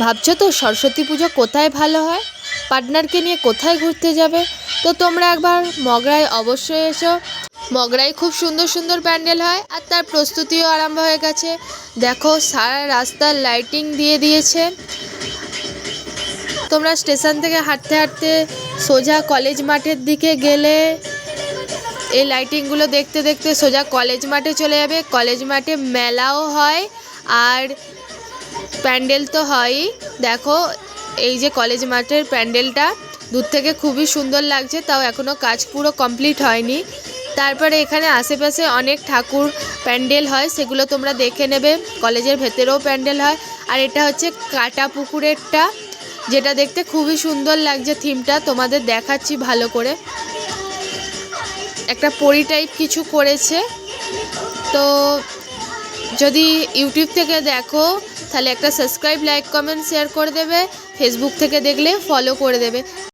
ভাবছো তো সরস্বতী পুজো কোথায় ভালো হয়, পার্টনারকে নিয়ে কোথায় ঘুরতে যাবে? তো তোমরা একবার মগরায় অবশ্যই এসো। মগরায় খুব সুন্দর সুন্দর প্যান্ডেল হয় আর তার প্রস্তুতিও আরম্ভ হয়ে গেছে। দেখো সারা রাস্তার লাইটিং দিয়ে দিয়েছে। তোমরা স্টেশন থেকে হাঁটতে হাঁটতে সোজা কলেজ মাঠের দিকে গেলে এই লাইটিংগুলো দেখতে দেখতে সোজা কলেজ মাঠে চলে যাবে। কলেজ মাঠে মেলাও হয় আর প্যান্ডেল তো হয়ই। দেখো এই যে কলেজ মাঠের প্যান্ডেলটা দূর থেকে খুবই সুন্দর লাগছে, তাও এখনও কাজ পুরো কমপ্লিট হয়নি। তারপরে এখানে আশেপাশে অনেক ঠাকুর প্যান্ডেল হয়, সেগুলো তোমরা দেখে নেবে। কলেজের ভেতরেও প্যান্ডেল হয়। আর এটা হচ্ছে কাটা পুকুরেরটা, যেটা দেখতে খুবই সুন্দর লাগছে। থিমটা তোমাদের দেখাচ্ছি ভালো করে। একটা পরি টাইপ কিছু করেছে। তো যদি ইউটিউব থেকে দেখো তাহলে একটা সাবস্ক্রাইব, লাইক, কমেন্ট, শেয়ার করে দেবে। ফেসবুক থেকে দেখলে ফলো করে দেবে।